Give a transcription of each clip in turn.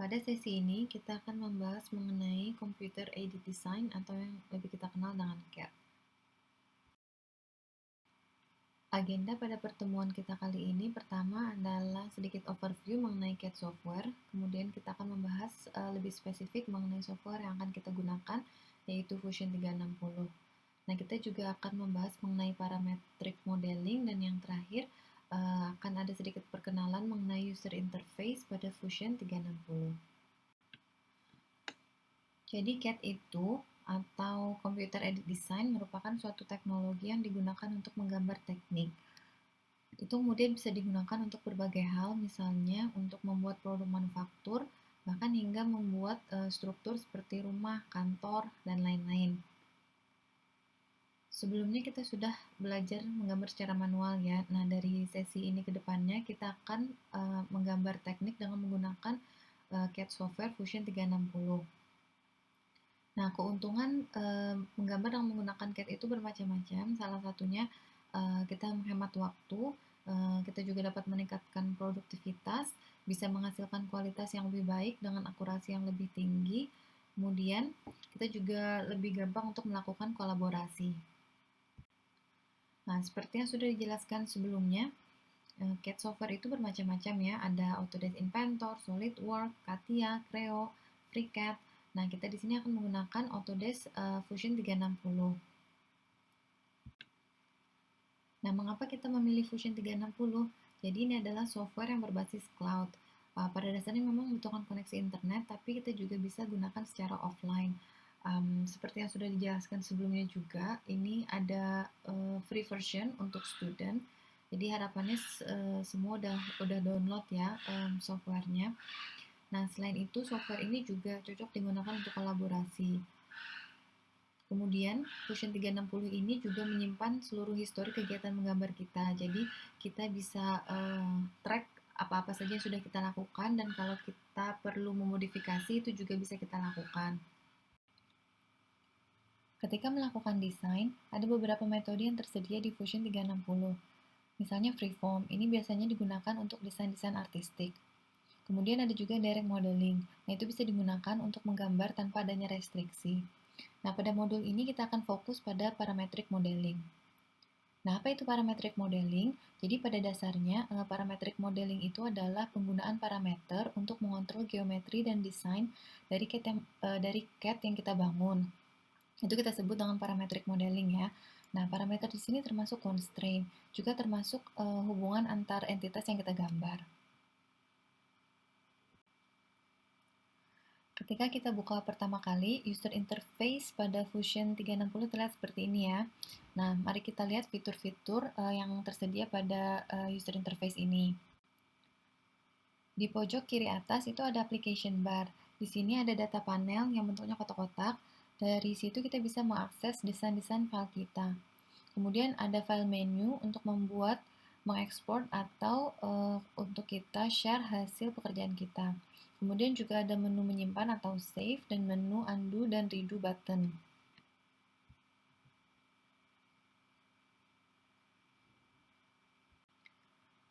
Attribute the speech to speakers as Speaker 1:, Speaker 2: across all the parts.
Speaker 1: Pada sesi ini, kita akan membahas mengenai Computer Aided Design atau yang lebih kita kenal dengan CAD. Agenda pada pertemuan kita kali ini pertama adalah sedikit overview mengenai CAD software, kemudian kita akan membahas lebih spesifik mengenai software yang akan kita gunakan, yaitu Fusion 360. Nah, kita juga akan membahas mengenai parametric modeling, dan yang terakhir akan ada sedikit perkenalan mengenai user interface pada Fusion 360. Jadi CAD itu atau Computer Aided Design merupakan suatu teknologi yang digunakan untuk menggambar teknik. Itu kemudian bisa digunakan untuk berbagai hal, misalnya untuk membuat produk manufaktur, bahkan hingga membuat struktur seperti rumah, kantor, dan lain-lain. Sebelumnya kita sudah belajar menggambar secara manual ya. Nah, dari sesi ini ke depannya kita akan menggambar teknik dengan menggunakan CAD software Fusion 360. Nah, keuntungan menggambar dengan menggunakan CAD itu bermacam-macam. Salah satunya kita menghemat waktu, kita juga dapat meningkatkan produktivitas, bisa menghasilkan kualitas yang lebih baik dengan akurasi yang lebih tinggi. Kemudian, kita juga lebih gampang untuk melakukan kolaborasi. Nah, seperti yang sudah dijelaskan sebelumnya, CAD software itu bermacam-macam ya. Ada Autodesk Inventor, SolidWorks, CATIA, Creo, FreeCAD. Nah, kita di sini akan menggunakan Autodesk Fusion 360. Nah, mengapa kita memilih Fusion 360? Jadi ini adalah software yang berbasis cloud. Pada dasarnya memang membutuhkan koneksi internet, tapi kita juga bisa gunakan secara offline. Seperti yang sudah dijelaskan sebelumnya juga, ini ada free version untuk student. Jadi harapannya semua udah download ya softwarenya. Nah, selain itu software ini juga cocok digunakan untuk kolaborasi. Kemudian Fusion 360 ini juga menyimpan seluruh histori kegiatan menggambar kita. Jadi kita bisa track apa-apa saja yang sudah kita lakukan, dan kalau kita perlu memodifikasi itu juga bisa kita lakukan. Ketika melakukan desain, ada beberapa metode yang tersedia di Fusion 360. Misalnya freeform, ini biasanya digunakan untuk desain-desain artistik. Kemudian ada juga direct modeling. Nah, itu bisa digunakan untuk menggambar tanpa adanya restriksi. Nah, pada modul ini kita akan fokus pada parametric modeling. Nah, apa itu parametric modeling? Jadi pada dasarnya, parametric modeling itu adalah penggunaan parameter untuk mengontrol geometri dan desain dari CAD yang kita bangun. Itu kita sebut dengan parametric modeling ya. Nah, parameter di sini termasuk constraint, juga termasuk hubungan antar entitas yang kita gambar. Ketika kita buka pertama kali, user interface pada Fusion 360 terlihat seperti ini ya. Nah, mari kita lihat fitur-fitur yang tersedia pada user interface ini. Di pojok kiri atas itu ada application bar. Di sini ada data panel yang bentuknya kotak-kotak. Dari situ kita bisa mengakses desain-desain file kita. Kemudian ada file menu untuk membuat, mengekspor, atau untuk kita share hasil pekerjaan kita. Kemudian juga ada menu menyimpan atau save, dan menu undo dan redo button.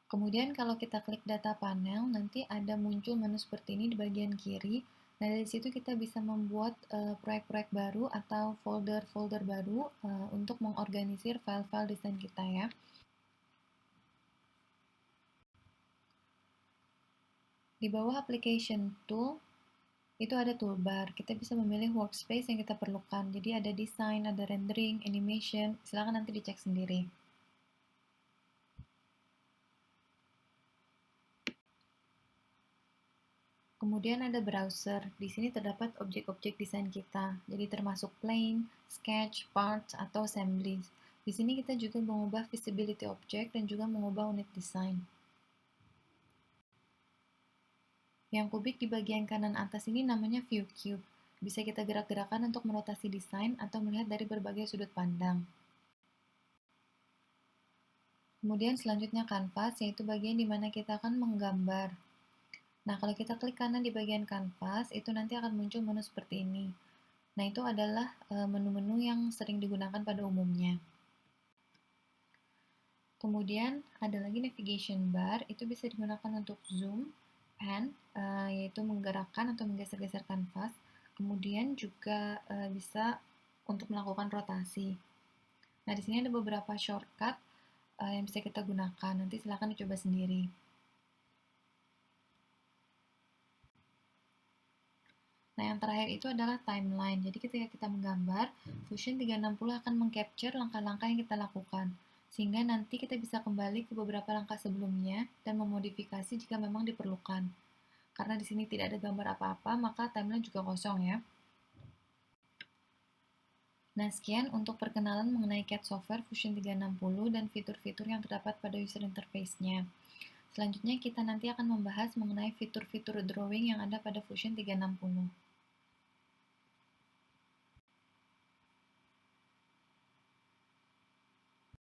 Speaker 1: Kemudian kalau kita klik data panel, nanti ada muncul menu seperti ini di bagian kiri. Nah, dari situ kita bisa membuat proyek-proyek baru atau folder-folder baru untuk mengorganisir file-file desain kita ya. Di bawah application tool, itu ada toolbar. Kita bisa memilih workspace yang kita perlukan. Jadi ada design, ada rendering, animation. Silahkan nanti dicek sendiri. Kemudian ada browser. Di sini terdapat objek-objek desain kita. Jadi termasuk plane, sketch, parts, atau assemblies. Di sini kita juga mengubah visibility object dan juga mengubah unit desain. Yang kubik di bagian kanan atas ini namanya view cube. Bisa kita gerak-gerakan untuk merotasi desain atau melihat dari berbagai sudut pandang. Kemudian selanjutnya kanvas, yaitu bagian di mana kita akan menggambar. Nah, kalau kita klik kanan di bagian kanvas, itu nanti akan muncul menu seperti ini. Nah, itu adalah menu-menu yang sering digunakan pada umumnya. Kemudian ada lagi navigation bar, itu bisa digunakan untuk zoom, pan, yaitu menggerakkan atau menggeser-geser kanvas. Kemudian juga bisa untuk melakukan rotasi. Nah, di sini ada beberapa shortcut yang bisa kita gunakan. Nanti silakan dicoba sendiri. Nah, yang terakhir itu adalah timeline. Jadi ketika kita menggambar, Fusion 360 akan meng-capture langkah-langkah yang kita lakukan. Sehingga nanti kita bisa kembali ke beberapa langkah sebelumnya dan memodifikasi jika memang diperlukan. Karena di sini tidak ada gambar apa-apa, maka timeline juga kosong ya. Nah, sekian untuk perkenalan mengenai CAD software Fusion 360 dan fitur-fitur yang terdapat pada user interface-nya. Selanjutnya kita nanti akan membahas mengenai fitur-fitur drawing yang ada pada Fusion 360.